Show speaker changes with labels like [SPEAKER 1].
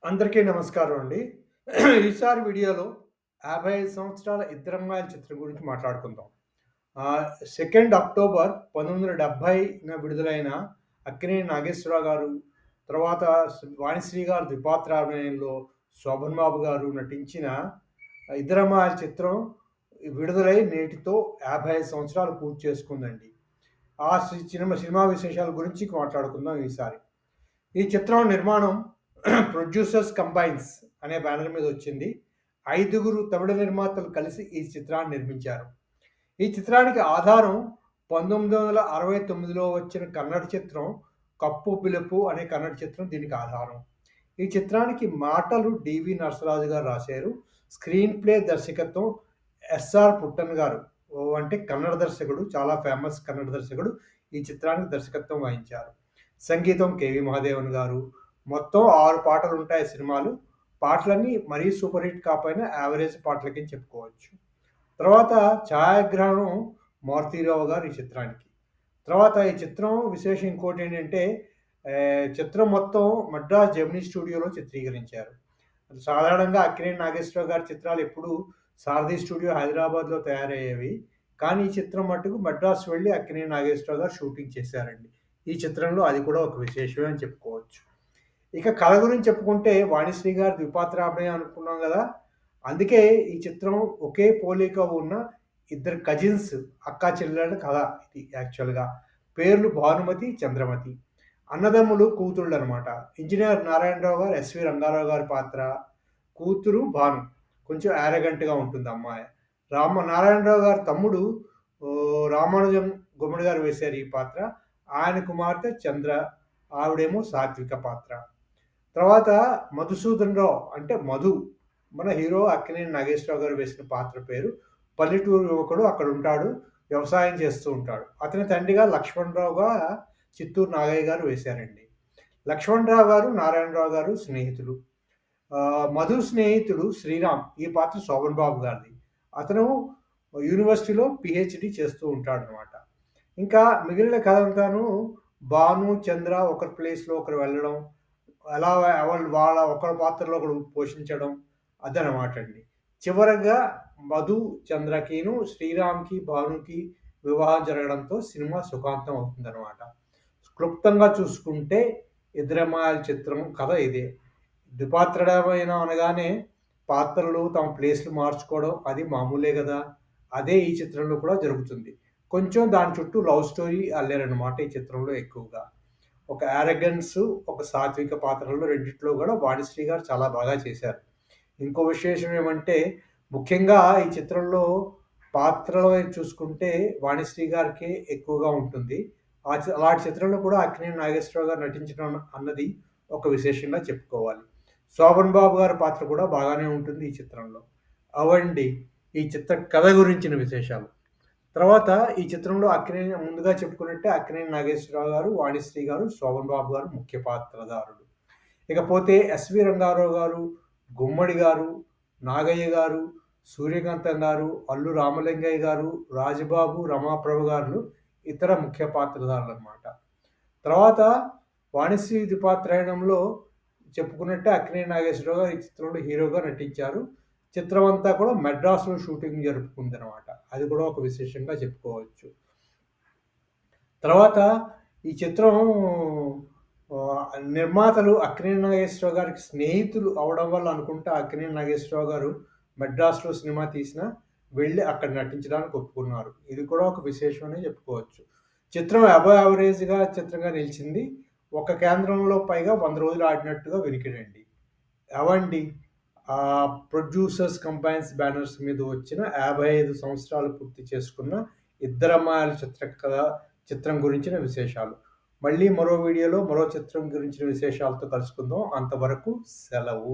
[SPEAKER 1] అందరికీ నమస్కారం అండి. ఈసారి వీడియోలో 55 సంవత్సరాల ఇద్దరమ్మాయిల చిత్రం గురించి మాట్లాడుకుందాం. ఆహ్, 2 అక్టోబర్ 1970న విడుదలైన అక్కినేని నాగేశ్వరరావు గారు, తర్వాత వాణిశ్రీ గారు ద్విపాత్రాభినయంలో శోభన్ బాబు గారు నటించిన ఇద్దరమ్మాయిల చిత్రం విడుదలై నేటితో 55 సంవత్సరాలు పూర్తి చేసుకుందండి. ఆ సినిమా విశేషాల గురించి మాట్లాడుకుందాం ఈసారి. ఈ చిత్రం నిర్మాణం ప్రొడ్యూసర్స్ కంబైన్స్ అనే బ్యానర్ మీద వచ్చింది. ఐదుగురు తమిళ నిర్మాతలు కలిసి ఈ చిత్రాన్ని నిర్మించారు. ఈ చిత్రానికి ఆధారం 1969లో వచ్చిన కన్నడ చిత్రం 'కప్పు పిలుపు' అనే కన్నడ చిత్రం దీనికి ఆధారం. ఈ చిత్రానికి మాటలు డివి నరసరాజు గారు రాశారు. స్క్రీన్ ప్లే దర్శకత్వం ఎస్ఆర్ పుట్టన్ గారు. అంటే కన్నడ దర్శకుడు. చాలా ఫేమస్ కన్నడ దర్శకుడు. ఈ చిత్రానికి దర్శకత్వం వహించారు. సంగీతం కెవి మహాదేవన్ గారు. మొత్తం 6 పాటలుంటాయి సినిమాలు. పాటలన్నీ మరీ సూపర్ హిట్ కాకపోయినా యావరేజ్ పాటల కింద చెప్పుకోవచ్చు. తర్వాత ఛాయాగ్రహణం మారుతీరావు గారు ఈ చిత్రానికి. తర్వాత ఈ చిత్రం విశేషం ఇంకోటేంటంటే చిత్రం మొత్తం మద్రాస్ జెమినీ స్టూడియోలో చిత్రీకరించారు. సాధారణంగా అక్కినేని నాగేశ్వరరావు గారి చిత్రాలు ఎప్పుడూ సారథి స్టూడియో హైదరాబాద్‌లో తయారయ్యేవి. కానీ ఈ చిత్రం మట్టుకు మద్రాస్ వెళ్లి అక్కినేని నాగేశ్వరరావు గారు షూటింగ్ చేశారండి. ఈ చిత్రంలో అది కూడా ఒక విశేషమే అని చెప్పుకోవచ్చు. ఇక కథ గురించి చెప్పుకుంటే వాణిశ్రీ గారి ద్విపాత్రాభినయం అనుకున్నాం గదా! అందుకే ఈ చిత్రం ఒకే పోలిక ఉన్న ఇద్దరు కజిన్స్ అక్కా చెల్లెళ్ళ కథ ఇది యాక్చువల్‌గా. పేర్లు భానుమతి, చంద్రమతి. అన్నదమ్ములు కూతుళ్ళనమాట. ఇంజినీర్ నారాయణరావు గారు, ఎస్‌వి రంగారావు గారి పాత్ర. కూతురు భాను. కొంచెం యారగెంట్‌గా ఉంటుంది అమ్మాయి. నారాయణరావు గారి తమ్ముడు రామానుజం గుమ్మడి గారు వేశారు ఈ పాత్ర. ఆయన కుమార్తె చంద్ర. ఆవిడేమో సాత్విక పాత్ర. తర్వాత మధుసూదన్ రావు అంటే మధు. మన హీరో అక్కినేని నాగేశ్వరరావు గారు వేసిన పాత్ర పేరు. పల్లెటూరు యువకుడు అక్కడుంటాడు. వ్యవసాయం చేస్తూ ఉంటాడు. అతని తండ్రిగా లక్ష్మణరావుగా చిత్తూరు నాగయ్య గారు వేశారండి. లక్ష్మణరావు గారు, నారాయణరావు గారు స్నేహితులు. మధు స్నేహితుడు శ్రీరామ్. ఈ పాత్ర శోభన్ బాబు గారిది. అతను యూనివర్సిటీలో పీహెచ్‌డీ చేస్తూ ఉంటాడనమాట. ఇంకా మిగిలిన కథంతాను భాను, చంద్ర ఒకరి ప్లేస్‌లో ఒకరు వెళ్ళడం. అలా వాళ్ళ ఒకరి పాత్రలో ఒకడు పోషించడం అదనమాటండి. చివరగా మధు, చంద్రకిను, శ్రీరామ్‌కి, భానుకి వివాహం జరగడంతో సినిమా సుఖాంతం అవుతుందనమాట. క్లుప్తంగా చూసుకుంటే ఇద్దరమ్మాయిల చిత్రం కథ ఇదే. ద్విపాత్రాభినయం అనగానే పాత్రలు తమ ప్లేస్‌లు మార్చుకోవడం అది మామూలే గదా! అదే ఈ చిత్రంలో కూడా జరుగుతుంది. కొంచెం దాని చుట్టూ లవ్ స్టోరీ అల్లారనమాట ఈ చిత్రంలో ఎక్కువగా. ఒక యారగెన్సు, ఒక సాత్విక పాత్రల్లో రెండిట్లో గూడా వాణిశ్రీ గారు చాలా బాగా చేశారు. ఇంకో విశేషం ఏమంటే, ముఖ్యంగా ఈ చిత్రంలో పాత్రల వైపు చూసుకుంటే వాణిశ్రీ గారికే ఎక్కువగా ఉంటుంది. అలాంటి చిత్రంలో కూడా అక్కినేని నాగేశ్వరరావు గారు నటించడం అన్నది ఒక విశేషంగా చెప్పుకోవాలి. శోభన్ బాబు గారి పాత్ర కూడా బాగానే ఉంటుంది ఈ చిత్రంలో. అవండి ఈ చిత్ర కథ గురించిన విశేషాలు. తర్వాత ఈ చిత్రంలో ముందుగా చెప్పుకున్నట్టే అక్కినేని నాగేశ్వరరావు గారు, వాణిశ్రీ గారు, శోభన్ బాబు గారు ముఖ్య పాత్రధారులు. ఇకపోతే ఎస్‌వి రంగారావు గారు, గుమ్మడి గారు, నాగయ్య గారు, సూర్యకాంతం గారు, అల్లు రామలింగయ్య గారు, రాజబాబు, రమాప్రభ గారు ఇతర ముఖ్య పాత్రధారులనమాట. తర్వాత వాణిశ్రీ ద్విపాత్రాయణంలో చెప్పుకున్నట్టే అక్కినేని నాగేశ్వరరావు గారు ఈ చిత్రంలో హీరోగా నటించారు. చిత్రం అంతా కూడా మద్రాసులో షూటింగ్ జరుపుకుందనమాట. అది కూడా ఒక విశేషంగా చెప్పుకోవచ్చు. తర్వాత ఈ చిత్రం నిర్మాతలు అక్కినేని నాగేశ్వరరావు గారికి స్నేహితులు అవ్వడం వల్ల అనుకుంటా అక్కినేని నాగేశ్వరరావు గారు మద్రాసులో సినిమా తీసినా వెళ్లి అక్కడ నటించడానికి ఒప్పుకున్నారు. ఇది కూడా ఒక విశేషమనే చెప్పుకోవచ్చు. చిత్రం అబోవ్ యావరేజ్‌గా చిత్రంగా నిలిచింది. ఒక కేంద్రంలో పైగా 100 రోజులు ఆడినట్టుగా వినికిడండి. అవండి ప్రొడ్యూసర్స్ కంబైన్స్ బ్యానర్స్ మీద వచ్చిన 55 సంవత్సరాలు పూర్తి చేసుకున్న ఇద్దరమ్మాయిల చిత్రం గురించిన విశేషాలు. మళ్ళీ మరో వీడియోలో మరో చిత్రం గురించిన విశేషాలతో కలుసుకుందాం. అంతవరకు సెలవు.